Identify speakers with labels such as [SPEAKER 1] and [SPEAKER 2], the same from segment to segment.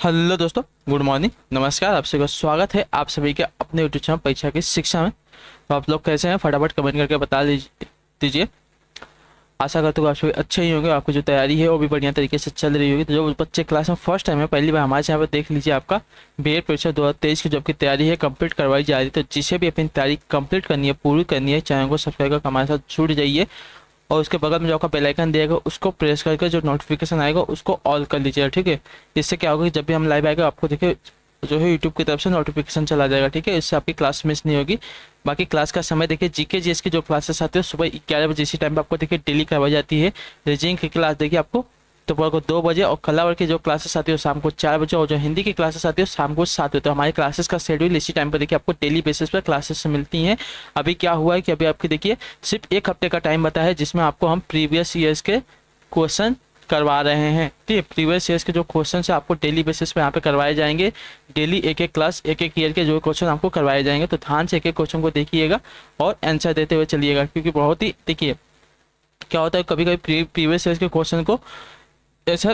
[SPEAKER 1] Hello दोस्तों, good morning, नमस्कार। आप सभी का स्वागत है आप सभी के अपने यूट्यूब चैनल परीक्षा की शिक्षा में। तो आप लोग कैसे हैं, फटाफट कमेंट करके बता दीजिए। आशा करता हूँ आप सभी अच्छे ही होंगे, आपकी जो तैयारी है वो भी बढ़िया तरीके से चल रही होगी। तो जो बच्चे क्लास में फर्स्ट टाइम है, पहली बार हमारे चैनल पर देख लीजिए, आपका बीएड परीक्षा 2023 की जो आपकी तैयारी है कंप्लीट करवाई जा रही है। तो जिसे भी अपनी तैयारी कंप्लीट करनी है, पूरी करनी है, चैनल को सब्सक्राइब करके हमारे साथ जुड़ जाइए और उसके बगल में जो आपका बेल आइकन दिएगा उसको प्रेस करके जो नोटिफिकेशन आएगा उसको ऑल कर लीजिएगा, ठीक है। इससे क्या होगा कि जब भी हम लाइव आएगा आपको देखिए जो है यूट्यूब की तरफ से नोटिफिकेशन चला जाएगा, ठीक है। इससे आपकी क्लास मिस नहीं होगी। बाकी क्लास का समय देखिए, जीके जीएस की जो क्लासेस आती है सुबह 11 बजे इसी टाइम पे आपको देखिए डेली करवाई जाती है। रीजनिंग की क्लास देखिए आपको दोपहर को 2 बजे, और कला की जो क्लासेस आती है वो शाम को 4 बजे, और जो हिंदी की क्लासेस आती है वो शाम को 7 बजे। तो हमारी क्लासेस का शेड्यूल इसी टाइम पर देखिए आपको डेली बेसिस पर क्लासेस मिलती हैं। अभी क्या हुआ है कि अभी आपकी देखिए सिर्फ 1 हफ्ते का टाइम बताया है, जिसमें आपको हम प्रीवियस ईयर्स के क्वेश्चन करवा रहे हैं, ठीक है। प्रीवियस ईयर्स के जो क्वेश्चन है आपको डेली बेसिस पे यहाँ पे करवाए जाएंगे। डेली एक एक क्लास एक एक ईयर के जो क्वेश्चन आपको करवाए जाएंगे, तो ध्यान से एक एक क्वेश्चन को देखिएगा और आंसर देते हुए चलिएगा, क्योंकि बहुत ही देखिए क्या होता है, कभी कभी प्रीवियस ईयर्स के क्वेश्चन को ऐसा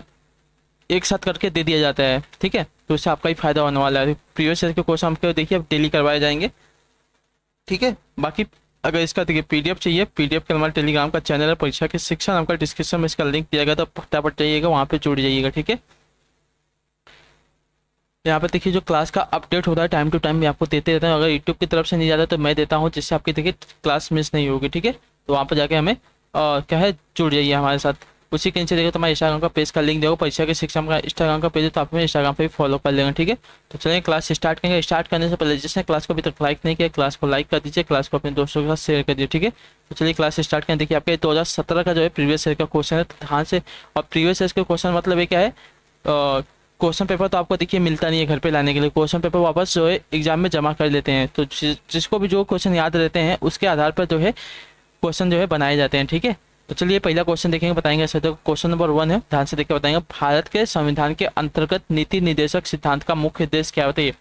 [SPEAKER 1] एक साथ करके दे दिया जाता है, ठीक है। तो इससे आपका ही फायदा होने वाला है। प्रीवियस ईयर के क्वेश्चन आपको देखिए अब डेली करवाए जाएंगे, ठीक है। बाकी अगर इसका देखिए पीडीएफ चाहिए, पीडीएफ के हमारे टेलीग्राम का चैनल है परीक्षा के शिक्षा नाम का, डिस्क्रिप्शन में इसका लिंक दिया गया, तो फटाफट जाइएगा वहाँ पे जुड़ जाइएगा, ठीक है। यहाँ पे देखिए जो क्लास का अपडेट होता है टाइम टू टाइम मैं आपको देते रहता हूँ। अगर यूट्यूब की तरफ से नहीं जाता तो मैं देता हूँ, जिससे आपकी देखिए क्लास मिस नहीं होगी, ठीक है। तो वहाँ पर जाके हमें क्या है जुड़ जाइए हमारे साथ। उसी के नीचे देखो तो हमारे इंस्टाग्राम का पेज का लिंक देखो, परीक्षा के शिक्षा का इंस्टाग्राम का पेज है, तो आप हमें इंस्टाग्राम पे भी फॉलो कर लेंगे, ठीक है। तो चलिए क्लास स्टार्ट करेंगे। स्टार्ट करने से पहले जिसने क्लास को अभी तक लाइक नहीं किया, क्लास को लाइक कर दीजिए, क्लास को अपने दोस्तों के साथ शेयर कर दीजिए, ठीक है। तो चलिए क्लास स्टार्ट करें। देखिए आपके 2017 का जो है प्रीवियस ईयर का क्वेश्चन है, तो ध्यान से। और प्रीवियस ईयर के क्वेश्चन मतलब ये क्या है, क्वेश्चन पेपर तो आपको देखिए मिलता नहीं है घर पे लाने के लिए, क्वेश्चन पेपर वापस जो है एग्जाम में जमा कर लेते हैं। तो जिसको भी जो क्वेश्चन याद रहते हैं उसके आधार पर जो है क्वेश्चन जो है बनाए जाते हैं, ठीक है। तो चलिए पहला क्वेश्चन देखेंगे, बताएंगे ऐसे। तो क्वेश्चन नंबर 1 है, ध्यान से देखकर बताएंगे। भारत के संविधान के अंतर्गत नीति निर्देशक सिद्धांत का मुख्य उद्देश्य क्या होता है?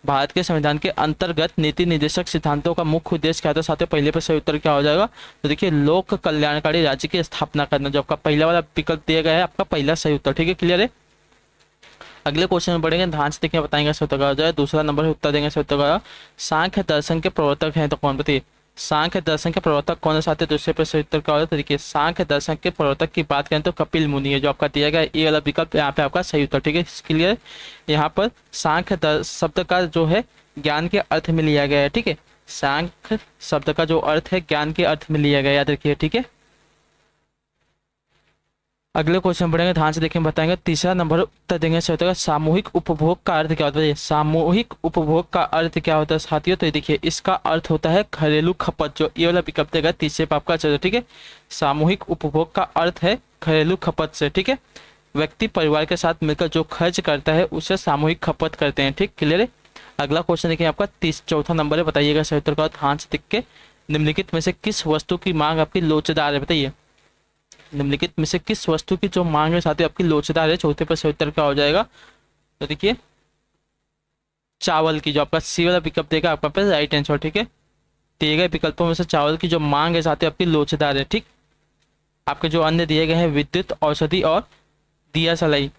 [SPEAKER 1] भारत के संविधान के अंतर्गत नीति निर्देशक सिद्धांतों का मुख्य उद्देश्य क्या होता है? साथियों पहले पर सही उत्तर क्या हो जाएगा? तो देखिए लोक कल्याणकारी राज्य की स्थापना करना, जो आपका पहला वाला विकल्प दिया गया है आपका पहला सही उत्तर, ठीक है। क्लियर है। अगले क्वेश्चन में पढ़ेंगे, ध्यान से देखिए बताएंगे सही उत्तर का हो जाए। दूसरा नंबर है उत्तर देंगे सही उत्तर का। सांख्य दर्शन के प्रवर्तक हैं तो कौन? बताइए सांख्य दर्शन के प्रवर्तक कौन है साथी? दूसरे पे सही उत्तर का हो जाए। तो देखिए सांख्य दर्शन के प्रवर्तक की बात करें तो कपिल मुनि है, जो आपका दिया गया ये वाला विकल्प यहाँ पे आपका सही उत्तर, ठीक है। क्लियर। यहाँ पर शब्द का जो है ज्ञान के अर्थ में लिया गया है, ठीक है। सांख्य शब्द का जो अर्थ है ज्ञान के अर्थ में लिया गया, याद रखिए, ठीक है। अगले क्वेश्चन पढ़ेंगे, ध्यान से देखें बताएंगे। तीसरा नंबर उत्तर देंगे सही होता है सामूहिक उपभोग का अर्थ क्या होता है? सामूहिक उपभोग का अर्थ क्या होता है साथियों? तो ये देखिए इसका अर्थ होता है घरेलू खपत, जो ये वाला विकल्प देगा तीसरे पे आपका चलो, ठीक है। सामूहिक उपभोग का अर्थ है घरेलू खपत से, ठीक है। व्यक्ति परिवार के साथ मिलकर जो खर्च करता है उसे सामूहिक खपत करते हैं, ठीक। क्लियर है। अगला क्वेश्चन देखिए आपका चौथा नंबर है, बताइएगा सही उत्तर का ध्यान से देख के। निम्नलिखित में से किस वस्तु की मांग आपकी लोचदार है? बताइए निम्नलिखित में से किस वस्तु की जो मांग है साथी आपकी लोचदार है? चौथे पर सही उत्तर क्या हो जाएगा? तो देखिए चावल की, जो आपका सी वाला विकल्प देगा आपका पे राइट आंसर, ठीक है। दिए गए विकल्पों में से चावल की जो मांग है साथी आपकी लोचदार है, ठीक। आपके जो अन्य दिए गए हैं विद्युत, औषधि और दिया सलाई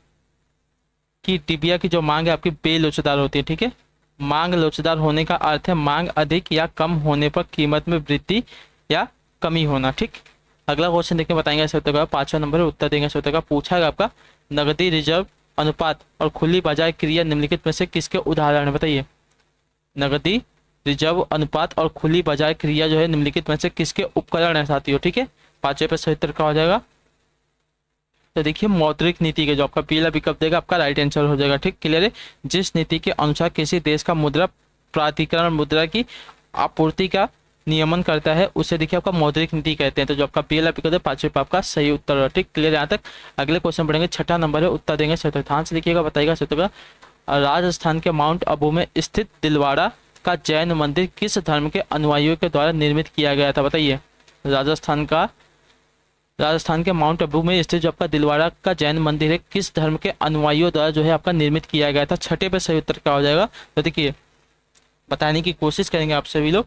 [SPEAKER 1] की डिबिया की जो मांग है आपकी बेलोचदार होती है, ठीक है। मांग लोचदार होने का अर्थ है मांग अधिक या कम होने पर कीमत में वृद्धि या कमी होना, ठीक। अगला क्वेश्चन देखिए बताएंगे सही उत्तर का। 5वां नंबर है, उत्तर देंगे सही उत्तर का। पूछा है आपका नगदी रिजर्व अनुपात और खुली बाजार क्रिया निम्नलिखित में से किसके उदाहरण है? बताइए नगदी रिजर्व अनुपात और खुली बाजार क्रिया जो है निम्नलिखित में से किसके उपकरण है साथियों, ठीक है। 5वें पर सही उत्तर का हो जाएगा। तो देखिए मौद्रिक नीति के जो आपका पीला विकल्प देगा आपका राइट आंसर हो जाएगा, ठीक। क्लियर है। जिस नीति के अनुसार किसी देश का मुद्रा प्राधिकरण मुद्रा की आपूर्ति का नियमन करता है उसे देखिए आपका मौद्रिक नीति कहते हैं। तो जो आपका पीला विकल्प है 5वें पे आपका सही उत्तर है, ठीक। क्लियर यहाँ तक। अगले क्वेश्चन पढ़ेंगे, छठा नंबर है, उत्तर देंगे सही उत्तर। ध्यान से देखिएगा, बताइएगा सही उत्तर का। राजस्थान के माउंट आबू में स्थित दिलवाड़ा का जैन मंदिर किस धर्म के अनुयायियों के द्वारा निर्मित किया गया था? बताइए राजस्थान के माउंट आबू में स्थित जो आपका दिलवाड़ा का जैन मंदिर है किस धर्म के अनुयायियों द्वारा जो है आपका निर्मित किया गया था? छठे पे सही उत्तर क्या हो जाएगा? तो देखिए बताने की कोशिश करेंगे आप सभी लोग।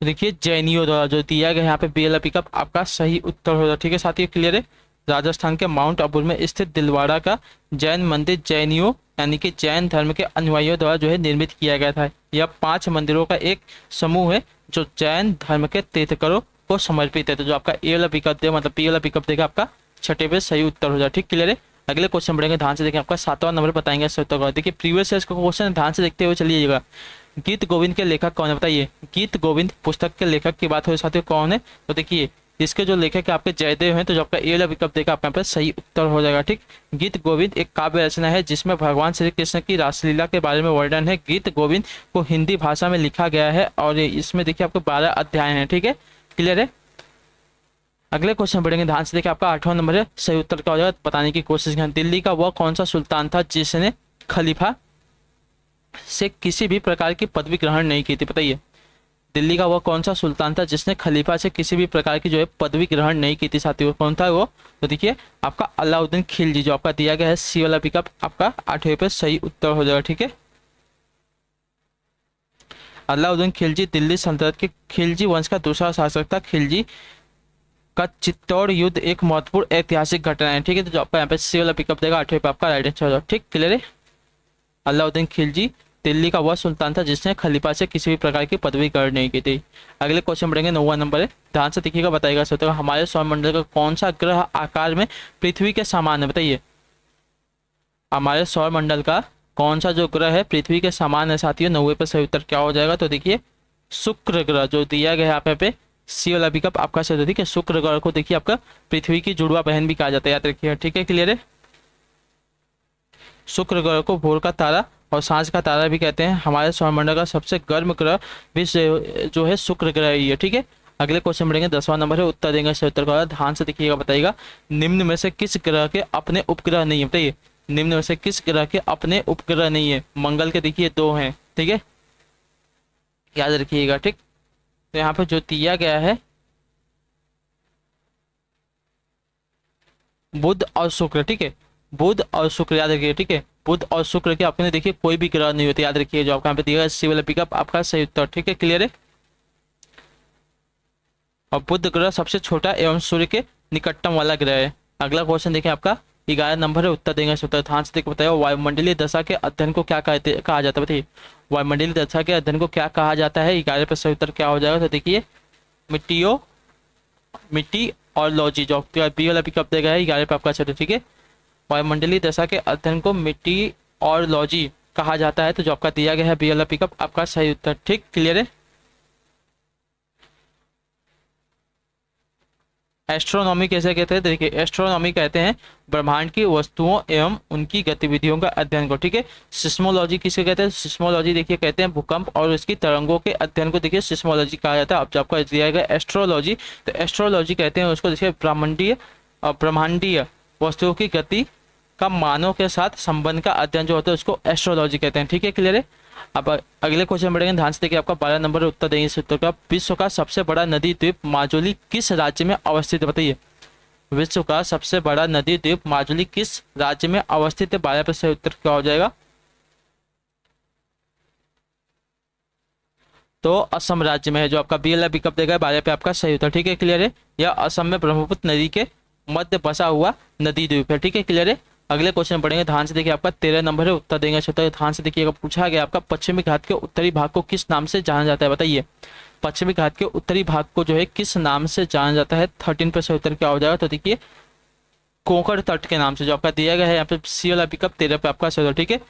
[SPEAKER 1] तो देखिए जैनियों द्वारा जो दिया गया यहाँ पे बी वाला विकल्प आपका सही उत्तर होगा। ठीक है साथियों, क्लियर है। राजस्थान के माउंट आबू में स्थित दिलवाड़ा का जैन मंदिर जैनियों यानी कि जैन धर्म के अनुयायियों द्वारा जो है निर्मित किया गया था। यह 5 मंदिरों का एक समूह है जो जैन धर्म के तीर्थंकरों को समर्पित है। तो जो आपका ए वाला विकल्प देगा मतलब बी वाला विकल्प देगा आपका छठे पे सही उत्तर हो जाए। ठीक, क्लियर है। अगले क्वेश्चन बढ़ेंगे, ध्यान से देखें, आपका 7वां नंबर बताएंगे सही उत्तर। देखिए प्रीवियस ईयर का क्वेश्चन ध्यान से देखते हुए चलिएगा। गीत गोविंद के लेखक कौन है बताइए। गीत गोविंद पुस्तक के लेखक की बात हो साथियों कौन है, तो देखिए इसके जो लेखक है आपके जयदेव हैं। तो जो आपका ए वाला विकल्प देगा आपका यहाँ पर सही उत्तर हो जाएगा। ठीक, गीत गोविंद एक काव्य रचना है जिसमें भगवान श्री कृष्ण की रासलीला के बारे में वर्णन है। गीत गोविंद को हिंदी भाषा में लिखा गया है और इसमें देखिए आपको 12 अध्याय हैं। ठीक है, क्लियर है। अगले क्वेश्चन बढ़ेंगे, ध्यान से देखिए, आपका 8वां नंबर है सही उत्तर क्या हो जाएगा बताने की कोशिश करें। दिल्ली का वह कौन सा सुल्तान था जिसने खलीफा से किसी भी प्रकार की पदवी ग्रहण नहीं की थी बताइए। दिल्ली का वह कौन सा सुल्तान था जिसने खलीफा से किसी भी प्रकार की जो है पदवी ग्रहण नहीं की थी साथियों, कौन था वो, तो देखिए आपका अलाउद्दीन खिलजी। जो आपका दिया गया है सी वाला विकल्प आपका 8वें पे सही उत्तर हो जाएगा। ठीक है, अलाउद्दीन खिलजी दिल्ली सल्तनत के खिलजी वंश का दूसरा शासक था। खिलजी का चित्तौड़ युद्ध एक महत्वपूर्ण ऐतिहासिक घटना है। ठीक है, तो जो आपका यहाँ पे सी वाला पिकअप देगा 8वें पे आपका राइट आंसर हो जाएगा। ठीक, क्लियर है। अलाउद्दीन खिलजी दिल्ली का वह सुल्तान था जिसने खलीफा से किसी भी प्रकार की पदवी ग्रहण नहीं की थी। अगले क्वेश्चन बढ़ेंगे, 9वां नंबर है, ध्यान से देखिएगा बताइएगा सो तो हमारे सौरमंडल का कौन सा ग्रह आकार में पृथ्वी के समान है बताइए। हमारे सौरमंडल का कौन सा जो ग्रह है पृथ्वी के समान है साथियों, 9वें पे सही उत्तर क्या हो जाएगा, तो देखिए शुक्र ग्रह जो दिया गया है यहाँ पे सी वाला विकल्प आपका सही। ठीक है, शुक्र ग्रह को देखिए आपका पृथ्वी की जुड़वा बहन भी कहा जाता है, याद रखिए। ठीक है, क्लियर है। शुक्र ग्रह को भोर का तारा और सांझ का तारा भी कहते हैं। हमारे सौरमंडल का सबसे गर्म ग्रह भी जो है शुक्र ग्रह ही है। ठीक है, अगले क्वेश्चन बढ़ेंगे, 10वां नंबर है, उत्तर देंगे सही उत्तर का। ध्यान से देखिएगा बताइएगा, निम्न में से किस ग्रह के अपने उपग्रह नहीं है बताइए। निम्न में से किस ग्रह के अपने उपग्रह नहीं है। मंगल के देखिए 2 हैं। ठीक है, याद रखिएगा। ठीक, तो यहाँ पे जो दिया गया है बुध और शुक्र। ठीक है, बुध और शुक्र याद रखिए। ठीक है, बुध और शुक्र के अपने देखिए कोई भी ग्रह नहीं होते, याद रखिए। जो आपका यहाँ पे दिया गया सी वाला पिकअप आपका सही उत्तर। ठीक है, क्लियर है। और बुध ग्रह सबसे छोटा एवं सूर्य के निकटतम वाला ग्रह है। अगला क्वेश्चन देखिए, आपका 11 नंबर है, उत्तर देंगे उत्तर। ध्यान से देखिए बताइए, वायुमंडलीय दशा के अध्ययन को क्या कहा जाता है बताइए। वायुमंडलीय दशा के अध्ययन को क्या कहा जाता है, 11 पे सही उत्तर क्या हो जाएगा, तो देखिए मिट्टी और लॉजी। जो बी वाला पिकअप देगा है 11 पे आपका सही। ठीक है, वायुमंडलीय दशा के अध्ययन को मिट्टी और लॉजी कहा जाता है। तो जो आपका दिया गया है बी वाला पिकअप आपका सही उत्तर। ठीक, क्लियर है। एस्ट्रोनॉमी कैसे कहते हैं, देखिए एस्ट्रोनॉमी कहते हैं ब्रह्मांड की वस्तुओं एवं उनकी गतिविधियों का अध्ययन को। ठीक है, सिस्मोलॉजी किसे कहते हैं, सिस्मोलॉजी देखिए कहते हैं भूकंप और उसकी तरंगों के अध्ययन को देखिए सिस्मोलॉजी कहा जाता है। अब जब आपका दिया गया एस्ट्रोलॉजी, तो एस्ट्रोलॉजी कहते हैं उसको देखिए ब्रह्मांडीय वस्तुओं की गति का मानव के साथ संबंध का अध्ययन जो होता है उसको एस्ट्रोलॉजी कहते हैं। ठीक है, क्लियर है। अब अगले क्वेश्चन बढ़ेंगे, ध्यान से देखिए, आपका 12 नंबर उत्तर देंगे इस उत्तर का। विश्व का सबसे बड़ा नदी द्वीप माजुली किस राज्य में अवस्थित है बताइए। विश्व का सबसे बड़ा नदी द्वीप माजुली किस राज्य में अवस्थित है, 12 पे सही उत्तर क्या हो जाएगा, तो असम राज्य में है। जो आपका बी वाला विकल्प देगा 12 पे आपका सही उत्तर। ठीक है, क्लियर है। यह असम में ब्रह्मपुत्र नदी के मध्य बसा हुआ नदी द्वीप है। ठीक है, क्लियर है। अगले क्वेश्चन पढ़ेंगे, ध्यान से देखिए, आपका 13 नंबर है, उत्तर देंगे उत्तर। ध्यान से देखिएगा, पूछा गया आपका पश्चिमी घाट के उत्तरी भाग को किस नाम से जाना जाता है बताइए। पश्चिमी घाट के उत्तरी भाग को जो है किस नाम से जाना जाता है, 13 पे से उत्तर क्या हो जाएगा, तो देखिए कोंकण तट के नाम से। जो आपका दिया गया है यहाँ पे सी वाला पिकअप 13 पे आपका सही। ठीक है,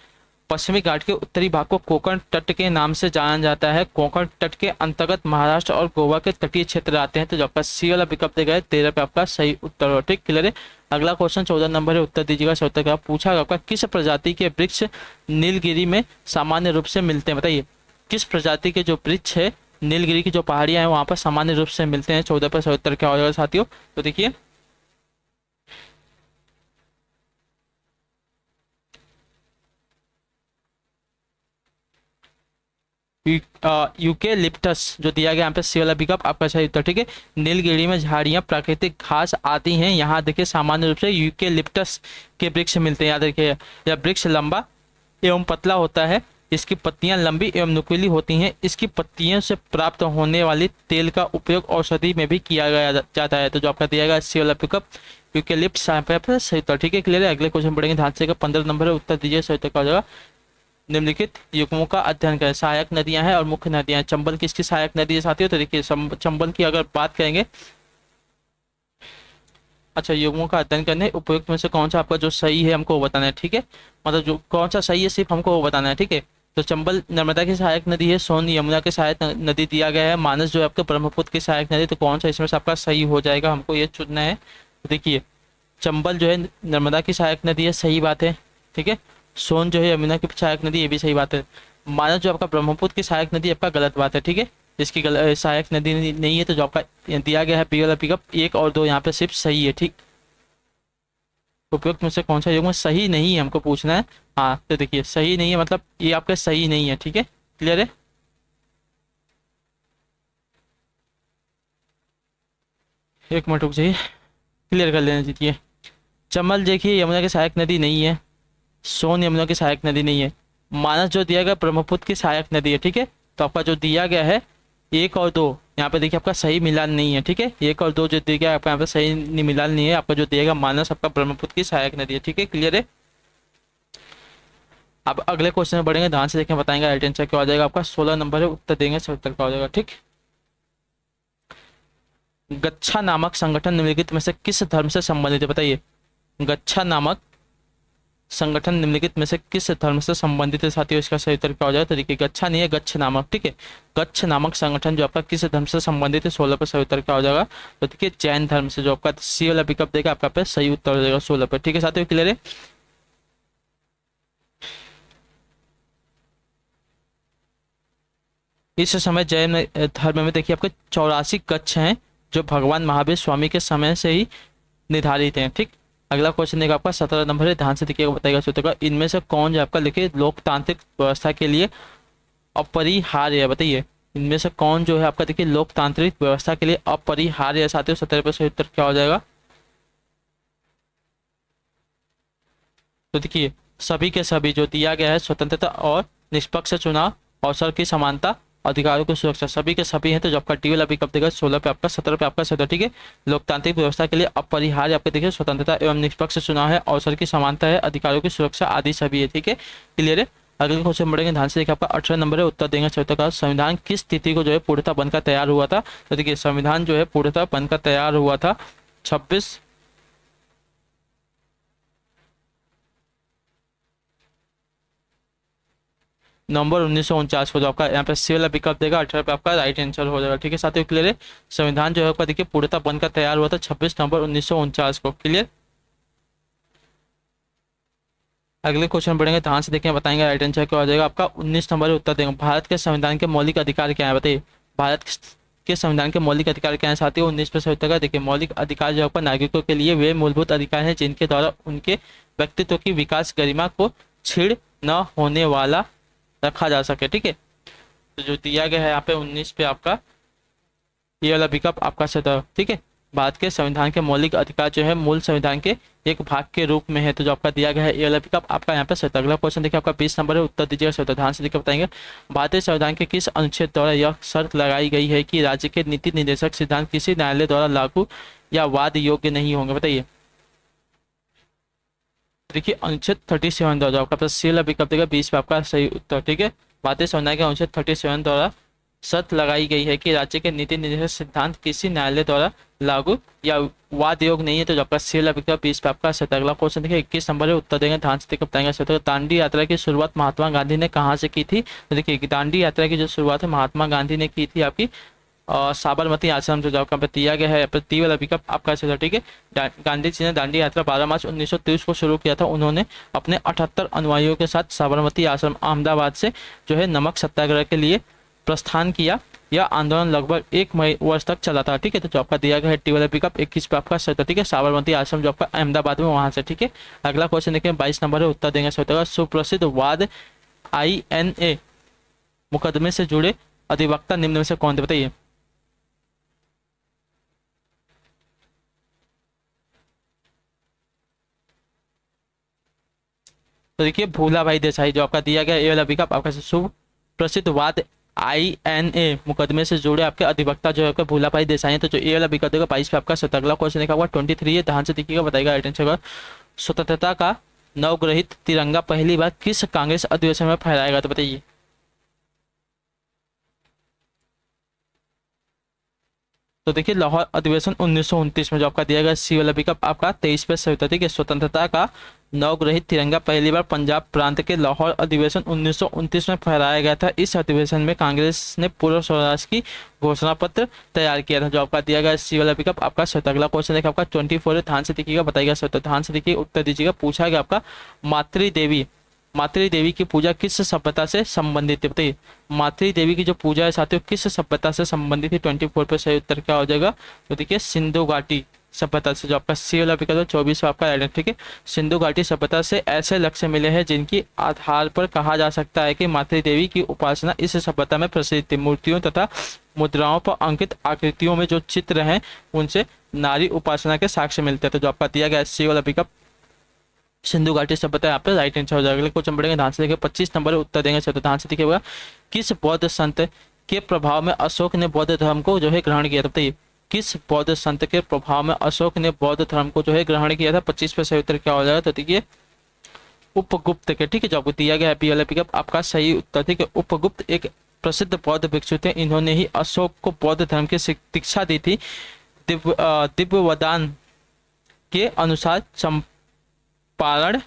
[SPEAKER 1] पश्चिमी घाट के उत्तरी भाग को कोंकण तट के नाम से जाना जाता है। कोंकण तट के अंतर्गत महाराष्ट्र और गोवा के तटीय क्षेत्र आते हैं। तो जो आपका सी वाला विकल्प देगा 13 पे आपका सही उत्तर हो। ठीक, क्लियर है। अगला क्वेश्चन 14 नंबर है, उत्तर दीजिएगा। उत्तर का पूछा गया आपका किस प्रजाति के वृक्ष नीलगिरी में सामान्य रूप से मिलते हैं बताइए। किस प्रजाति के जो वृक्ष है नीलगिरी की जो पहाड़ियां हैं वहां पर सामान्य रूप से मिलते हैं, 14 पर सही उत्तर क्या हो जाएगा साथियों, तो देखिए यूकेलिप्टस जो दिया गया यहाँ पे सी वाला विकल्प आपका सही उत्तर। ठीक है, नीलगिरी में झाड़ियाँ प्राकृतिक घास आती हैं। यहाँ देखिए सामान्य रूप से यूकेलिप्टस के वृक्ष मिलते हैं, याद रखिए। यह वृक्ष लंबा एवं पतला होता है। इसकी पत्तियां लंबी एवं नुकीली होती हैं। इसकी पत्तियों से प्राप्त होने वाली तेल का उपयोग औषधि में भी किया गया जाता है। तो जो आपका दिया गया सी वाला पिकअप यूकेलिप्टस सही उत्तर। ठीक है, क्लियर है। अगले क्वेश्चन पढ़ेंगे ध्यान से। 15 नंबर है, उत्तर दीजिए। सही उत्तर क्या हो जाएगा? निम्नलिखित युग्मों का अध्ययन करें। सहायक नदियां हैं और मुख्य नदियां हैं। चंबल किसकी सहायक नदी है साथियों? तो देखिए चंबल की अगर बात करेंगे, अच्छा, युग्मों का अध्ययन करने उपयुक्त में से कौन सा आपका जो सही है हमको वो बताना है। ठीक है, मतलब जो कौन सा सही है सिर्फ हमको वो बताना है। ठीक है, तो चंबल नर्मदा की सहायक नदी है, सोन यमुना की सहायक नदी दिया गया है, मानस जो है आपका ब्रह्मपुत्र की सहायक नदी। तो कौन सा इसमें से आपका सही हो जाएगा, हमको ये चुनना है। तो देखिए चंबल जो है नर्मदा की सहायक नदी है, सही बात है। ठीक है, सोन जो है यमुना की सहायक नदी, ये भी सही बात है। मानस जो आपका ब्रह्मपुत्र की सहायक नदी, आपका गलत बात है। ठीक है, इसकी सहायक नदी नहीं है। तो जो आपका दिया गया है बी वाला पिकअप 1 और 2 यहाँ पे सिर्फ सही है। ठीक, उपयुक्त में से कौन सा युग्म सही नहीं है हमको पूछना है। हाँ, तो देखिए सही नहीं है मतलब ये आपका सही नहीं है। ठीक है, क्लियर है। एक मिनट रुक जाइए, क्लियर कर लेना दीजिए। चंबल देखिए यमुना की सहायक नदी नहीं है, सोन यमुना की सहायक नदी नहीं है, मानस जो दिया गया ब्रह्मपुत्र की सहायक नदी है। ठीक है, तो आपका जो दिया गया है 1 और 2, यहाँ पे देखिए आपका सही मिलान नहीं है। ठीक है, 1 और 2 जो दिया गया आपका यहाँ पे सही मिलान नहीं है। आपका जो दिया गया मानस आपका ब्रह्मपुत्र की सहायक नदी है। ठीक है, क्लियर है। अब अगले क्वेश्चन में बढ़ेंगे, ध्यान से देखें, बताएंगे राइट आंसर क्या हो जाएगा आपका। 16 नंबर है, उत्तर देंगे, सही उत्तर क्या हो जाएगा। ठीक, गच्छा नामक संगठन निम्नलिखित में से किस धर्म से संबंधित है, बताइए। गच्छा नामक संगठन निम्नलिखित में से किस धर्म से संबंधित है साथियों? इसका सही उत्तर क्या हो जाएगा? तो देखिए गच्छा नहीं है, गच्छ नामक। ठीक है, गच्छ नामक संगठन जो आपका किस धर्म से संबंधित है? 16 पर सही उत्तर क्या हो जाएगा? तो देखिए जैन धर्म से। जो आपका सी वाला पिकअप देगा आपका पे सही उत्तर हो जाएगा 16 पर। ठीक है साथियों, क्लियर है। इस समय जैन धर्म में देखिए आपके 84 गच्छ हैं जो भगवान महावीर स्वामी के समय से ही निर्धारित हैं। ठीक, अगला क्वेश्चन देखिए आपका 17 नंबर है, ध्यान से देखिएगा, बताइएगा सूत्र का। इनमें से कौन जो आपका लिखे लोकतांत्रिक व्यवस्था के लिए अपरिहार्य है, बताइए। इनमें से कौन जो है आपका देखिए लोकतांत्रिक व्यवस्था के लिए अपरिहार्य है साथियों? 17 पर सही उत्तर क्या हो जाएगा? तो देखिए सभी के सभी जो दिया गया है, स्वतंत्रता और निष्पक्ष चुनाव, अवसर की समानता, अधिकारों की सुरक्षा, सभी के सभी हैं। तो जो आपका टी वाला कब देगा 16 पे आपका, 17 पे आपका सदर। ठीक है, लोकतांत्रिक व्यवस्था के लिए अपरिहार्य आपके देखिए स्वतंत्रता एवं निष्पक्ष चुनाव है, अवसर की समानता है, अधिकारों की सुरक्षा आदि सभी है। ठीक है, क्लियर है। अगले क्वेश्चन बढ़ेंगे, ध्यान से देखिए, आपका 18 नंबर है, उत्तर देंगे सही उत्तर का। संविधान किस तिथि को जो है पूर्णतः बनकर तैयार हुआ था? तो देखिए संविधान जो है पूर्णतः बनकर तैयार हुआ था 26 नवंबर 1949 को। जो आपका यहाँ पे सी वाला विकल्प देगा 18 पे आपका राइट आंसर हो जाएगा। ठीक है साथियों, क्लियर है। संविधान जो है आपका देखिए पूर्णतः बनकर तैयार हुआ था 26 नवंबर 1949 को। क्लियर। अगले क्वेश्चन बढ़ेंगे, ध्यान से देखें, बताएंगे राइट आंसर क्या हो जाएगा आपका। 19 नंबर उत्तर देंगे। भारत के संविधान के मौलिक अधिकार क्या है, बताइए। भारत के संविधान के मौलिक अधिकार क्या है साथियों? 19 पे सही उत्तर का। देखिए मौलिक अधिकार जो आपका नागरिकों के लिए वे मूलभूत अधिकार हैं जिनके द्वारा उनके व्यक्तित्व की विकास गरिमा को छीड़ न होने वाला रखा जा सके। ठीक है, तो जो दिया गया है यहाँ पे 19 पे आपका ये वाला विकल्प आपका सही है। ठीक है, भारत के संविधान के मौलिक अधिकार जो है मूल संविधान के एक भाग के रूप में है। तो जो आपका दिया गया है ये वाला विकल्प आपका यहाँ पे सही है। अगला क्वेश्चन देखिए आपका 20 नंबर है, उत्तर दीजिएगा सही। ध्यान से देखिए, बताएंगे भारतीय संविधान के किस अनुच्छेद द्वारा यह शर्त लगाई गई है कि राज्य के नीति निर्देशक सिद्धांत किसी न्यायालय द्वारा लागू या वाद योग्य नहीं होंगे, बताइए। देखिए अनुच्छेद 37 द्वारा आपका सी वाला विकल्प देगा 20 पे आपका सही उत्तर। ठीक है, भारतीय संविधान के अनुच्छेद 37 द्वारा शर्त लगाई गई है कि राज्य के नीति निर्देशक सिद्धांत किसी न्यायालय द्वारा लागू या वाद योग नहीं है। तो जो आपका सी वाला विकल्प 20 पे आपका सही। अगला क्वेश्चन देखिए 21 नंबर है, उत्तर देंगे, ध्यान से देखकर बताएंगे सही। दांडी यात्रा की शुरुआत महात्मा गांधी ने कहाँ से की थी? तो देखिए दांडी यात्रा की जो शुरुआत है महात्मा गांधी ने की थी आपकी साबरमती आश्रम से। जो आपका दिया गया है टी वाला विकल्प आपका सही। ठीक है, गांधी जी ने दांडी यात्रा 12 मार्च 1923 को शुरू किया था। उन्होंने अपने 78 अनुयायियों के साथ साबरमती आश्रम अहमदाबाद से जो है नमक सत्याग्रह के लिए प्रस्थान किया। यह आंदोलन लगभग 1 वर्ष तक चला था। ठीक है, तो जो आपका दिया गया है टी वाला पिकअप 21 पे आपका सही। ठीक है, साबरमती आश्रम जो आपका अहमदाबाद में वहां से। ठीक है, अगला क्वेश्चन देखिए 22 नंबर है, उत्तर देंगे सही। सुप्रसिद्ध वाद INA मुकदमे से जुड़े अधिवक्ता निम्न में से कौन थे, बताइए। तो देखिए भोला भाई देसाई जो आपका दिया गया ये वाला विकल्प आपका शुभ प्रसिद्ध वाद INA मुकदमे से जुड़े आपके अधिवक्ता जो है आपका भोला भाई देसाई है। तो जो ये वाला विकल्प देगा 22 पे आपका सत्तर। अगला क्वेश्चन देखा हुआ 23 है, ध्यान से देखिएगा, बताएगा अटेंशन का। स्वतंत्रता का नवग्रहित तिरंगा पहली बार किस कांग्रेस अधिवेशन में फहराएगा, तो बताइए। तो देखिए लाहौर अधिवेशन 1929 में जो आपका दिया गया सी वाला विकल्प आपका 23 पे सही उत्तर। ठीक है, स्वतंत्रता का नवग्रहित तिरंगा पहली बार पंजाब प्रांत के लाहौर अधिवेशन 1929 में फहराया गया था। इस अधिवेशन में कांग्रेस ने पूर्व स्वराज की घोषणा पत्र तैयार किया था। जो आपका दिया गया सी वाला विकल्प आपका सही। अगला क्वेश्चन देखिए आपका 24 है, ध्यान से देखिएगा, बताइएगा सही। ध्यान से देखिए उत्तर दीजिएगा। पूछा गया आपका मातृ देवी की पूजा किस सभ्यता से संबंधित है, बताइए। मातृ देवी की जो पूजा है साथियों किस सभ्यता से संबंधित है। 24 पे सही उत्तर क्या हो जाएगा, तो देखिए सिंधु घाटी सभ्यता से। जो आपका सी वाला विकल्प 24 आपका राइट। ठीक है, सिंधु घाटी सभ्यता से ऐसे लक्ष्य मिले हैं जिनकी आधार पर कहा जा सकता है कि मातृ देवी की उपासना इस सभ्यता में प्रसिद्ध थी। मूर्तियों तथा मुद्राओं पर अंकित आकृतियों में जो चित्र हैं उनसे नारी उपासना के साक्ष्य मिलते हैं। तो जो आपका दिया गया सी वाला विकल्प सिंधु घाटी सभ्यता यहाँ पे राइट आंसर हो जाएगा। अगले क्वेश्चन बढ़ेंगे, ध्यान से देखिए, 25 नंबर उत्तर देंगे। तो ध्यान से देखिएगा, किस बौद्ध संत के प्रभाव में अशोक ने बौद्ध धर्म को जो है ग्रहण किया था, बताइए। किस बौद्ध संत के प्रभाव में अशोक ने बौद्ध धर्म को जो है ग्रहण किया था। 25 पे सही उत्तर क्या हो जाएगा, तो देखिए उपगुप्त के। ठीक है, जो आपको दिया गया है वाला पिकअप आपका सही उत्तर। ठीक है, उपगुप्त एक प्रसिद्ध बौद्ध भिक्षु थे। इन्होंने ही अशोक को बौद्ध धर्म की शिक्षा दी थी। दिव्यवदान के अनुसार चंपारण,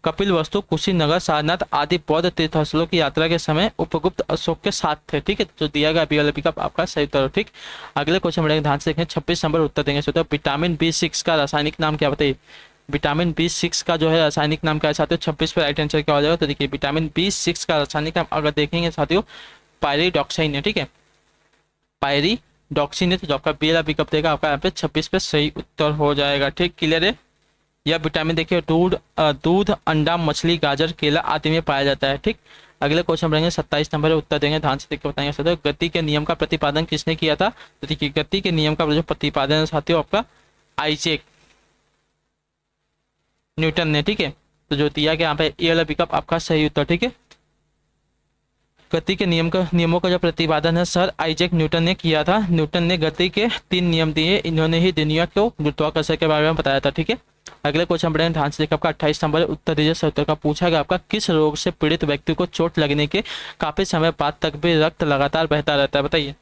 [SPEAKER 1] कपिलवस्तु, कुशीनगर, सारनाथ आदि बौद्ध तीर्थस्थलों की यात्रा के समय उपगुप्त अशोक के साथ थे। ठीक है, जो दिया गया वाला पिकअप आपका सही उत्तर। ठीक, अगले क्वेश्चन बढ़ेंगे, ध्यान से देखें। 26 नंबर उत्तर देंगे। तो विटामिन B6 का रासायनिक नाम क्या, बताइए। विटामिन B6 का जो है रासायनिक नाम क्या है साथियों। 26 पे राइट आंसर क्या हो जाएगा, तो देखिए विटामिन B6 का रासायनिक नाम अगर देखेंगे साथियों पायरिडॉक्साइन है। ठीक है, पायरिडॉक्सिन है। तो जो आपका बी वाला विकल्प देगा आपका यहाँ पे 26 पे सही उत्तर हो जाएगा। ठीक, क्लियर है। यह विटामिन देखिए दूध, अंडा, मछली, गाजर, केला आदि में पाया जाता है। ठीक, अगले क्वेश्चन बढ़ेंगे, 27 नंबर उत्तर देंगे। ध्यान से देखकर बताएंगे साथियों, गति के नियम का प्रतिपादन किसने किया था। तो देखिए गति के नियम का जो प्रतिपादन है साथियों आपका आइजैक न्यूटन ने। ठीक है, तो जो दिया गया यहाँ पे ए वाला विकल्प आपका सही उत्तर। ठीक है, गति के नियमों का जो प्रतिपादन है सर आइजैक न्यूटन ने किया था। न्यूटन ने गति के 3 नियम दिए। इन्होंने ही दुनिया को गुरुत्वाकर्षण के बारे में बताया था। ठीक है, अगले क्वेश्चन बढ़ेंगे, ध्यान से देखिए, आपका 28 नंबर उत्तर दीजिए। सही उत्तर का पूछा गया आपका किस रोग से पीड़ित व्यक्ति को चोट लगने के काफी समय बाद तक भी रक्त लगातार बहता रहता है, बताइए।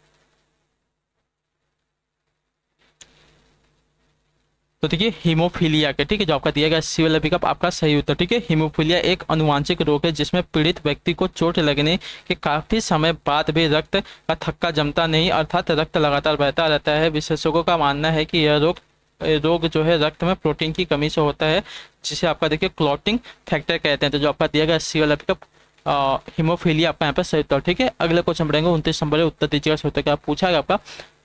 [SPEAKER 1] तो देखिए हीमोफीलिया के। ठीक है, जो आपका दिया गया सी वाला विकल्प आपका सही उत्तर। ठीक है, हीमोफीलिया एक अनुवांशिक रोग है जिसमें पीड़ित व्यक्ति को चोट लगने के काफी समय बाद भी रक्त का थक्का जमता नहीं, अर्थात रक्त लगातार बहता रहता है। विशेषज्ञों का मानना है कि यह रोग जो है रक्त में प्रोटीन की कमी से होता है, जिसे आपका देखिए क्लॉटिंग फैक्टर कहते हैं। तो जो आपका दिया गया सी वाला विकल्प हीमोफीलिया आपका यहाँ पर सही उत्तर। ठीक है, अगले क्वेश्चन बढ़ेंगे, 29 नंबर उत्तर दीजिएगा। सही उत्तर क्या पूछा गया आपका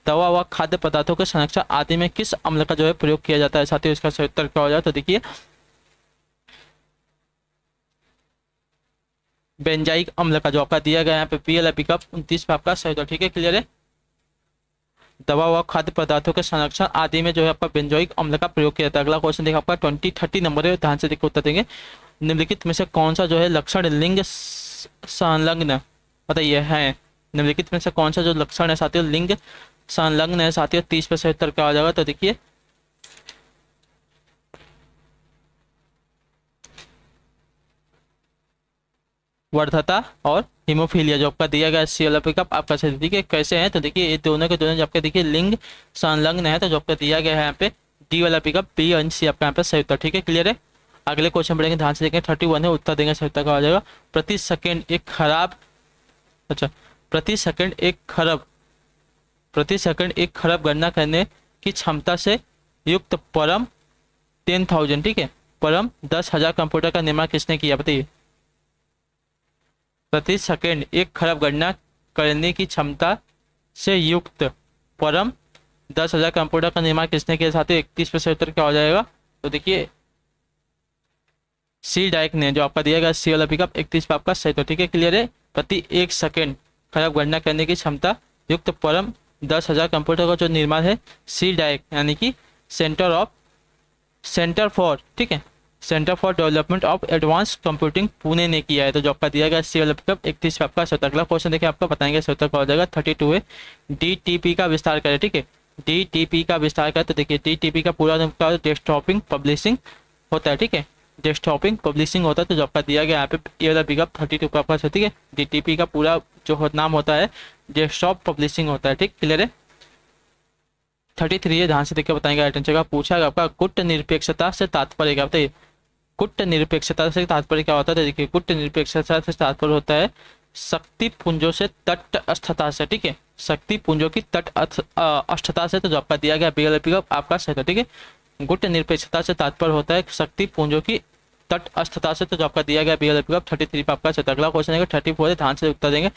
[SPEAKER 1] दवा व खाद्य पदार्थों के संरक्षण आदि में किस अम्ल का जो है प्रयोग किया जाता है साथियों। इसका सही उत्तर क्या हो जाए, तो देखिए बेंजाइक अम्ल का। जो आपका दिया गया यहाँ पे बी वाला विकल्प 29 पे आपका सही उत्तर। ठीक है, क्लियर है। दवा व खाद्य पदार्थों के संरक्षण आदि में जो है आपका बेंजोइक अम्ल का प्रयोग किया जाता है। अगला क्वेश्चन देखिए आपका 30 नंबर है, ध्यान से देखिए उत्तर देंगे। निम्नलिखित में से कौन सा जो है लक्षण लिंग संलग्न, बताइए है। निम्नलिखित में से कौन सा जो लक्षण है साथियों लिंग संलग्न है साथियों। 30 पे 70 क्या हो जाएगा, तो देखिए वर्धता और हीमोफीलिया। जो आपका दिया गया सी वाला पिकअप आपका सही। देखिए कैसे हैं, तो देखिए ये दोनों के दोनों जो आपका देखिए लिंग संलग्न है। तो जो आपका दिया गया है यहाँ पे डी वाला पिकअप बी और सी आपका यहाँ पे सही उत्तर। ठीक है, क्लियर है। अगले क्वेश्चन बढ़ेंगे, ध्यान से देखें। 31 है, उत्तर देंगे सही उत्तर का हो जाएगा प्रति सेकंड एक खरब गणना करने की क्षमता से युक्त परम 10,000। ठीक है, परम 10,000 कंप्यूटर का निर्माण किसने किया, बताइए। प्रति सेकंड 1 खरब गणना करने की क्षमता से युक्त परम 10,000 कंप्यूटर का निर्माण किसने किया साथियों। 31 पे उत्तर क्या हो जाएगा, तो देखिए सी डाइक ने। जो आपका दिया गया सी वाला पिकअप 31 पे आपका सही। तो ठीक है, क्लियर है। प्रति 1 सेकंड खरब गणना करने की क्षमता युक्त परम 10,000 कंप्यूटर का जो निर्माण है सी डाइक यानी कि सेंटर फॉर, ठीक है, centre for development of advance computing Pune ने किया है। तो जो आपका दिया गया सी वाला पिकअप 31 पे आपका सत्तर। अगला क्वेश्चन देखिए आपका बताएंगे सत्तर का हो जाएगा 32 है। DTP का विस्तार करें, ठीक है, DTP का विस्तार करें। तो देखिए DTP का पूरा नाम क्या होता है, डेस्कटॉपिंग पब्लिशिंग होता है, ठीक है, डेस्कटॉपिंग पब्लिशिंग होता है। तो जो आपका दिया गया यहाँ पे ये वाला पिकअप 32 का आपका, ठीक है, DTP का पूरा जो नाम होता है डेस्कटॉप पब्लिशिंग होता है, ठीक, क्लियर है। 33 है, ध्यान से देखकर बताएंगे अटेंशन का। पूछा है आपका कूट निरपेक्षता से तात्पर्य क्या बताइए। कूट निरपेक्षता से तात्पर्य क्या होता है, तो देखिए कूट निरपेक्षता से तात्पर्य होता है शक्ति पुंजों से तटस्थता से, ठीक है, शक्ति पुंजों की तटस्थता से। तो जो आपका दिया गया बीएल पिकअप आपका सही था, ठीक है। गुट निरपेक्षता से तात्पर्य होता है शक्ति पुंजों की तटस्थता से। तो जो आपका दिया गया बीएल पिकअप 33 पे आपका सही। अगला क्वेश्चन है 34 है, ध्यान से उत्तर देंगे।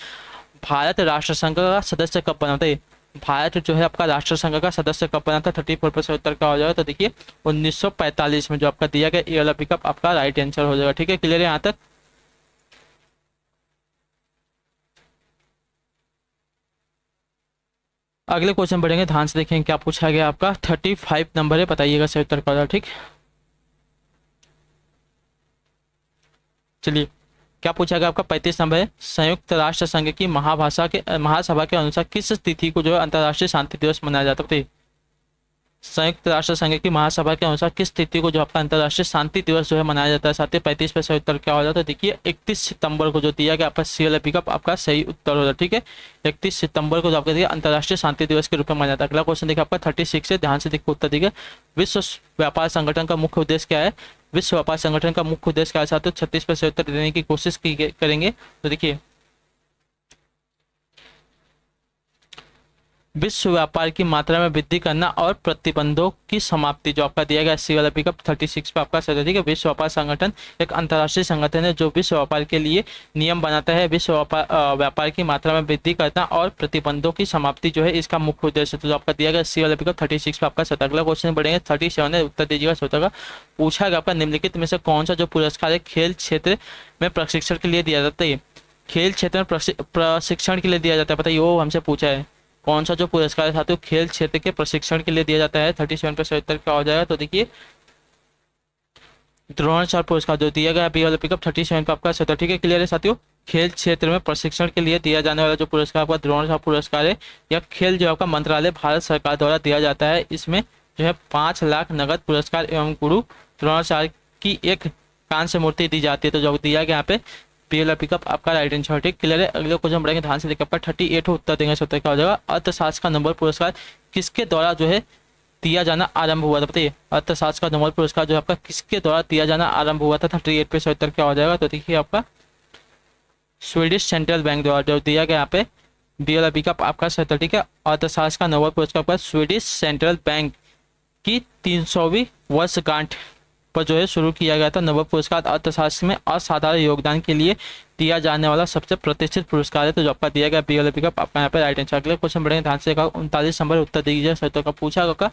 [SPEAKER 1] भारत राष्ट्र संघ का सदस्य कब बना था। भारत जो है आपका राष्ट्र संघ का सदस्य कब बना था, 34 पर से उत्तर का हो जाएगा। तो देखिए 1945 में जो आपका दिया गया ये वाला पिकअप आपका राइट आंसर हो जाएगा, ठीक है, क्लियर है यहाँ तक। अगले क्वेश्चन बढ़ेंगे, ध्यान से देखेंगे क्या पूछा गया आपका। 35 नंबर है, बताइएगा सही उत्तर का हो जाएगा, ठीक। चलिए क्या पूछा गया आपका 35 नंबर है। संयुक्त राष्ट्र संघ की महासभा के अनुसार किस तिथि को जो है अंतर्राष्ट्रीय शांति दिवस मनाया जाता है। संयुक्त राष्ट्र संघ की महासभा के अनुसार किस तिथि को जो आपका अंतर्राष्ट्रीय शांति दिवस जो है मनाया जाता है। साथ ही 35 पे सही उत्तर क्या हो जाता है, देखिए 31 सितंबर को जो दिया गया आपका सी वाला पिकअप आपका सही उत्तर हो जाता है, ठीक है। 31 सितंबर को जो आपका दिया अंतर्राष्ट्रीय शांति दिवस के रूप में मनाया जाता है। अगला क्वेश्चन देखिए आपका 36 से, ध्यान से देखिए उत्तर देखिए। विश्व व्यापार संगठन का मुख्य उद्देश्य क्या है। विश्व व्यापार संगठन का मुख्य उद्देश्य क्या है, साथ ही 36 पे सही उत्तर देने की कोशिश करेंगे। तो देखिए विश्व व्यापार की मात्रा में वृद्धि करना और प्रतिबंधों की समाप्ति। जो आपका दिया गया सी वाला पिकअप 36 पे आपका सही, ठीक है। विश्व व्यापार संगठन एक अंतर्राष्ट्रीय संगठन है जो विश्व व्यापार के लिए नियम बनाता है। विश्व व्यापार की मात्रा में वृद्धि करना और प्रतिबंधों की समाप्ति जो है इसका मुख्य उद्देश्य है। तो जो आपका दिया गया सी वाला पिकअप 36 पे आपका सही। अगला क्वेश्चन बढ़ेंगे 37 है, उत्तर दीजिएगा सोचा का। पूछा गया आपका निम्नलिखित में से कौन सा जो पुरस्कार है खेल क्षेत्र में प्रशिक्षण के लिए दिया जाता है। खेल क्षेत्र में प्रशिक्षण के लिए दिया जाता है, बताइए वो हमसे पूछा है। कौन सा जो पुरस्कार है साथियों खेल क्षेत्र के प्रशिक्षण के लिए दिया जाता है। 37 पे सही उत्तर क्या हो जाएगा, तो देखिए द्रोणाचार्य पुरस्कार जो दिया गया बी वाला पिकअप 37 पे आपका सही, ठीक है, क्लियर है साथियों। खेल क्षेत्र में प्रशिक्षण के लिए दिया जाने वाला जो पुरस्कार आपका द्रोणाचार्य पुरस्कार है, या खेल जो आपका मंत्रालय भारत सरकार द्वारा दिया जाता है। इसमें जो है 5 लाख नगद पुरस्कार एवं गुरु द्रोणाचार्य की एक कांस्य मूर्ति दी जाती है। तो जो दिया गया यहाँ पे पीएल पिकअप आपका राइट आंसर, ठीक, क्लियर है। अगले क्वेश्चन बढ़ेंगे, ध्यान से देखिए आपका 38 उत्तर देंगे सत्तर क्या हो जाएगा। अर्थशास्त्र का नोबेल पुरस्कार किसके द्वारा जो है दिया जाना आरंभ हुआ था, बताइए। अर्थशास्त्र का नोबेल पुरस्कार जो आपका किसके द्वारा दिया जाना आरंभ हुआ था। 38 पे सही उत्तर क्या हो जाएगा, तो देखिए आपका स्वीडिश सेंट्रल बैंक द्वारा जो दिया गया यहाँ पे बीएल पिकअप आपका सही, ठीक है। अर्थशास्त्र का नोबेल पुरस्कार आपका स्वीडिश सेंट्रल बैंक की 300वीं वर्षगांठ पर जो है शुरू किया गया था। नोबेल पुरस्कार अर्थशास्त्र में असाधारण योगदान के लिए दिया जाने वाला सबसे प्रतिष्ठित पुरस्कार है। तो जो आपका दिया गया बीएल पिकअप आपका यहाँ पे राइट आंसर। अगले क्वेश्चन बढ़ेंगे, ध्यान से 39 नंबर उत्तर दीजिए सही का। पूछा होगा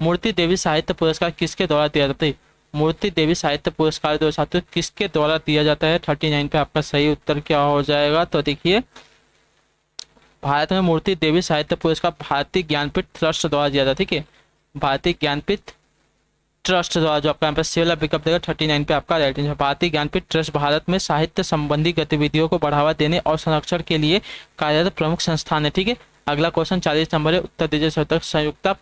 [SPEAKER 1] मूर्ति देवी साहित्य पुरस्कार किसके द्वारा दिया जाता है। मूर्ति देवी साहित्य पुरस्कार जो साथियों किसके द्वारा दिया जाता है। 39 पे आपका सही उत्तर क्या हो जाएगा, तो देखिए भारत में मूर्ति देवी साहित्य पुरस्कार भारतीय ज्ञानपीठ ट्रस्ट द्वारा दिया जाता है, ठीक है। भारतीय ज्ञानपीठ ट्रस्ट द्वारा जो आपका यहाँ पे सेल पिकअप देगा 39 पे आपका राइट आंसर। भारतीय ज्ञानपीठ ट्रस्ट भारत में साहित्य संबंधी गतिविधियों को बढ़ावा देने और संरक्षण के लिए कार्यरत प्रमुख संस्थान है, ठीक है। अगला क्वेश्चन 40 नंबर है, उत्तर दीजिए संयुक्ता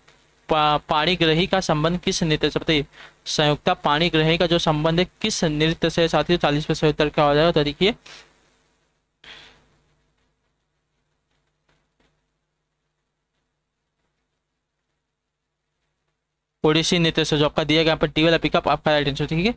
[SPEAKER 1] पाणिग्रही का संबंध किस नृत्य से, बताइए। संयुक्ता पाणिग्रही का जो संबंध है किस नृत्य से साथियों। 40 पे सही उत्तर क्या हो जाएगा, तो देखिए ओडिसी नृत्य से। जो आपका दिया गया यहाँ पर डी वाला पिकअप आपका राइट आंसर, ठीक है।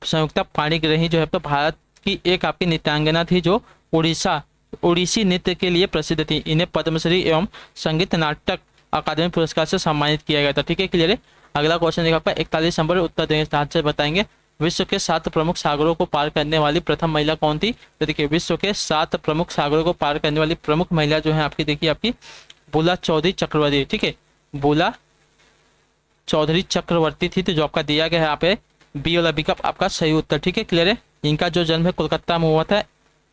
[SPEAKER 1] संयुक्ता पाणिग्रही जो है तो भारत की एक आपकी नृत्यांगना थी जो ओडिसी नृत्य के लिए प्रसिद्ध थी। इन्हें पद्मश्री एवं संगीत नाटक अकादमी पुरस्कार से सम्मानित किया गया था, ठीक है, क्लियर है। अगला क्वेश्चन देखा आपका 41 नंबर उत्तर देंगे ध्यान से बताएंगे। विश्व के 7 प्रमुख सागरों को पार करने वाली प्रथम महिला कौन थी। तो देखिए विश्व के 7 प्रमुख सागरों को पार करने वाली प्रमुख महिला जो है आपकी देखिए आपकी बुला चौधरी चक्रवर्ती, ठीक है, बुला चौधरी चक्रवर्ती थी। तो जो आपका दिया गया है यहाँ पे बी वाला पिकअप आपका सही उत्तर, ठीक है, क्लियर है। इनका जो जन्म है कोलकाता में हुआ था।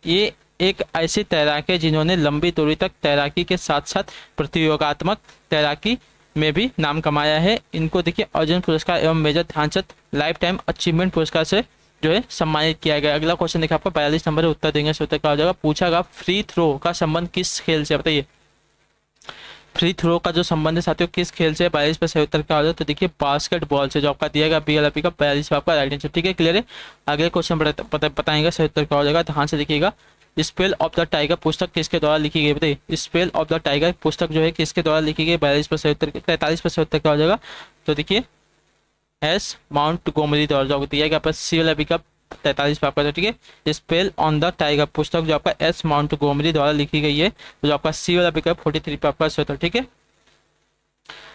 [SPEAKER 1] ये एक ऐसी तैराक है जिन्होंने लंबी दूरी तक तैराकी के साथ साथ प्रतियोगात्मक तैराकी में भी नाम कमाया है। इनको देखिए अर्जुन पुरस्कार एवं major Dhyan Chand lifetime achievement पुरस्कार से जो है सम्मानित किया गया। अगला क्वेश्चन देखिए आपका 42 नंबर है, उत्तर देंगे, उत्तर क्या हो जाएगा। पूछा गया फ्री थ्रो का संबंध किस खेल से, बताइए। फ्री थ्रो का जो संबंध है साथियों किस खेल से, 42 पर सही उत्तर क्या हो जाए, तो देखिए बास्केटबॉल से, जो आपका दिया गया बी एल का 42 पे आपका राइट आंसर, ठीक है, क्लियर है। अगले क्वेश्चन बताएंगे सही उत्तर क्या हो जाएगा, ध्यान से देखिएगा। स्पेल ऑफ द टाइगर पुस्तक किसके द्वारा लिखी गई, बताइए। स्पेल ऑफ द टाइगर पुस्तक जो है किसके द्वारा लिखी गई, 42 पर सही उत्तर, 43 पर सही उत्तर क्या हो जाएगा, तो देखिए एस माउंट गोमरी द्वारा, जो दिया गया आपका सी एल का 43 पे आपका, ठीक है। स्पेल ऑन द टाइगर पुस्तक जो आपका एस माउंट गोमरी द्वारा लिखी गई है, तो जो आपका सी वाला पिकअप 43 पे आपका सही उत्तर, ठीक है।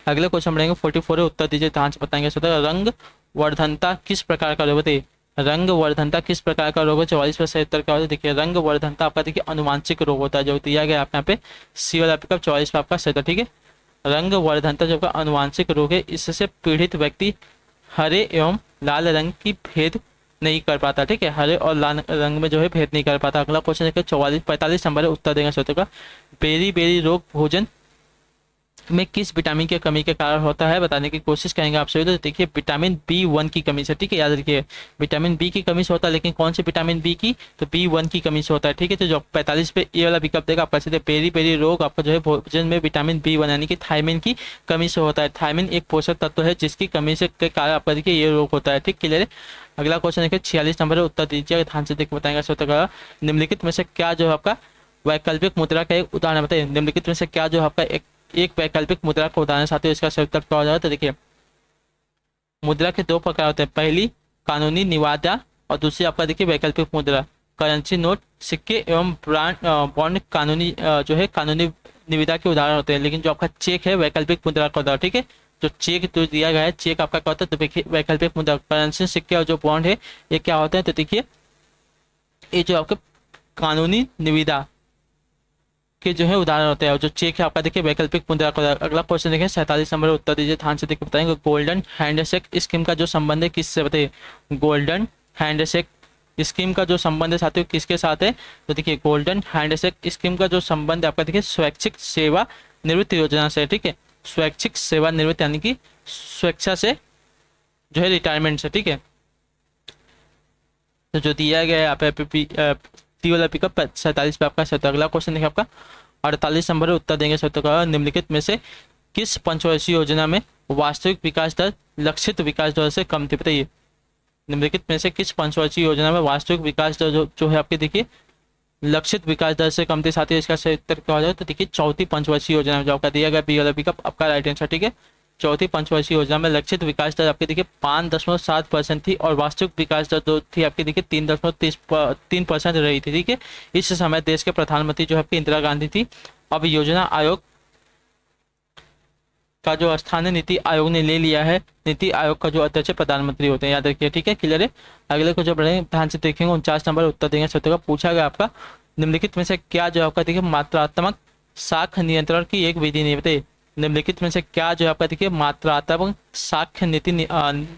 [SPEAKER 1] अगले क्वेश्चन बढ़ेंगे 44 है, उत्तर दीजिए, ध्यान से बताएंगे सही उत्तर। रंग वर्धनता किस प्रकार का रोग, बताइए। रंग वर्धनता किस प्रकार का रोग है, 44 पर सही उत्तर क्या होता है, देखिए रंग वर्धनता आपका देखिए अनुवांशिक रोग होता है, जो दिया गया आपके यहाँ पे सी वाला पिकअप 44 पे आपका सही उत्तर, ठीक है। रंग वर्धनता जो आपका अनुवांशिक रोग है, इससे पीड़ित व्यक्ति हरे एवं लाल रंग की भेद नहीं कर पाता, ठीक है, हरे और लाल रंग में जो है भेद नहीं कर पाता। अगला क्वेश्चन देखिए 45 नंबर है, उत्तर देंगे सोचो का। बेरी बेरी रोग भोजन में किस विटामिन की कमी के कारण होता है, बताने की कोशिश करेंगे आप सभी। तो देखिए विटामिन B1 की कमी से, ठीक है, याद रखिए विटामिन बी की कमी से होता है, लेकिन कौन से विटामिन बी की, तो B1 की कमी से होता है, ठीक है। तो जो 45 पे ये वाला विकल्प देगा आपका सीधे पेरी पेरी रोग आपका जो है भोजन में विटामिन B1 यानी कि थायमिन की कमी से होता है। थायमिन एक पोषक तत्व है जिसकी कमी से के कारण आपका देखिए ये रोग होता है, ठीक, क्लियर है। अगला क्वेश्चन देखिए 46 नंबर है, उत्तर दीजिए, ध्यान से देख बताएंगे सो। निम्नलिखित में से क्या जो है आपका वैकल्पिक मुद्रा का एक उदाहरण बताइए। निम्नलिखित में से क्या जो है आपका एक वैकल्पिक मुद्रा का उदाहरण साथियों, इसका सही उत्तर क्या हो जाएगा, तो देखिए मुद्रा के दो प्रकार होते हैं, पहली कानूनी निविदा और दूसरी आपका देखिए वैकल्पिक मुद्रा। करेंसी नोट सिक्के एवं बॉन्ड कानूनी जो है कानूनी निविदा के उदाहरण होते हैं, लेकिन जो आपका चेक है वैकल्पिक मुद्रा का उदाहरण, ठीक है। जो चेक तो दिया गया है, चेक आपका क्या होता है, तो देखिए वैकल्पिक मुद्रा। करेंसी सिक्के और जो बॉन्ड है ये क्या होता है, तो देखिए ये जो आपके कानूनी निविदा के जो है उदाहरण होते हैं, और जो चेक है आपका देखिए वैकल्पिक मुद्रा का। अगला क्वेश्चन देखिए 47 नंबर, उत्तर दीजिए, ध्यान से देखिए बताएंगे। गोल्डन हैंडशेक स्कीम का जो संबंध है किससे, बताइए। गोल्डन हैंडशेक स्कीम का जो संबंध है साथियों किसके साथ है, तो देखिए गोल्डन हैंडशेक स्कीम का जो संबंध है आपका देखिए स्वैच्छिक सेवा निवृत्त योजना से, ठीक है। स्वैच्छिक सेवा निवृत्त यानी कि स्वेच्छा से जो है रिटायरमेंट से, ठीक है। तो जो दिया गया है आप टी वाला पिकअप 47 पे आपका सत्य। अगला क्वेश्चन देखिए आपका 48 नंबर उत्तर देंगे सत्य का। निम्नलिखित में से किस पंचवर्षीय योजना में वास्तविक विकास दर लक्षित विकास दर से कम थी, बताइए। निम्नलिखित में से किस पंचवर्षीय योजना में वास्तविक विकास दर जो है आपकी देखिए लक्षित विकास दर से कम थी, साथ ही इसका सही उत्तर क्या हो जाए, तो देखिए चौथी पंचवर्षीय योजना में जो आपका दिया गया बी वाला पिकअप आपका राइट आंसर, ठीक है। चौथी पंचवर्षीय योजना में लक्षित विकास दर आपकी देखिए 5.7% थी और वास्तविक विकास दर जो थी आपकी देखिए 3.3% रही थी, ठीक है। इस समय देश के प्रधानमंत्री जो आपकी इंदिरा गांधी थी। अब योजना आयोग का जो स्थान है नीति आयोग ने ले लिया है। नीति आयोग का जो अध्यक्ष प्रधानमंत्री होते हैं, याद रखिए, ठीक है, क्लियर है। अगले को जो बढ़े ध्यान से देखेंगे 49 नंबर उत्तर देंगे सत्य का। पूछा गया आपका निम्नलिखित में से क्या जो आपका देखिए मात्रात्मक साख नियंत्रण की एक विधि नहीं, बताइए। निम्नलिखित में से क्या जो आपका देखिए मात्रात्मक साक्ष्य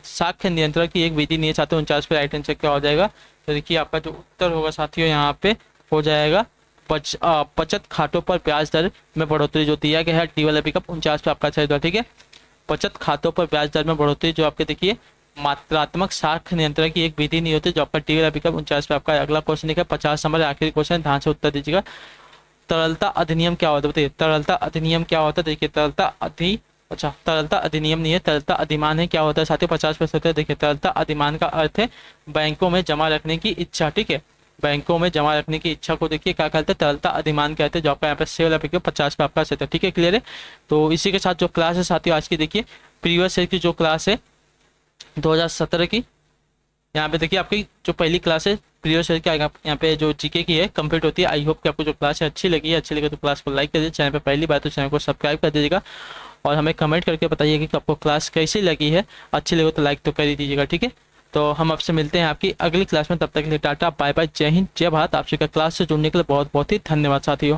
[SPEAKER 1] साक्ष्य नियंत्रण की एक विधि नहीं है, साथियों 49 पे राइट आंसर क्या हो जाएगा, तो देखिए आपका जो उत्तर होगा साथियों यहाँ पे हो जाएगा बचत खातों पर ब्याज दर में बढ़ोतरी, जो दिया गया है टी वाला पिकअप 49 पे आपका सही, ठीक है। बचत खातों पर ब्याज दर में बढ़ोतरी जो आपके देखिए मात्रात्मक साख नियंत्रण की एक विधि नहीं होती, जो आपका टी वाला पिकअप 49 पे आपका। अगला क्वेश्चन देखिए 50 नंबर आखिरी क्वेश्चन, ध्यान से उत्तर दीजिएगा। तरलता अधिनियम क्या होता है, बताइए। तरलता अधिनियम क्या होता है, देखिए तरलता अधिनियम नहीं है, तरलता अधिमान है, क्या होता है साथियों 50%। देखिए तरलता अधिमान का अर्थ है बैंकों में जमा रखने की इच्छा, ठीक है। बैंकों में जमा रखने की इच्छा को देखिए क्या कहते हैं, तरलता अधिमान कहते हैं, जो आपका यहाँ पे सेव लगे 50 पे आपका सही, ठीक है, क्लियर है। तो इसी के साथ जो क्लास है साथियों आज की देखिए प्रीवियस ईयर की जो क्लास है 2017 की, यहाँ पे देखिए आपकी जो पहली क्लास है प्रीवियस ईयर की यहाँ पे जो जीके की है कंप्लीट होती है। आई होप कि आपको जो क्लास है अच्छी लगी है, अच्छी लगे तो क्लास को लाइक कर दीजिए, चैनल पे पहली बार तो चैनल को सब्सक्राइब कर दीजिएगा और हमें कमेंट करके बताइए कि आपको क्लास कैसी लगी है। अच्छी लगे तो लाइक तो कर ही दीजिएगा, ठीक है। तो हम आपसे मिलते हैं आपकी अगली क्लास में, तब तक के लिए टाटा बाय बाय, जय हिंद जय भारत। आपसे क्लास से जुड़ने के लिए बहुत बहुत ही धन्यवाद साथियों।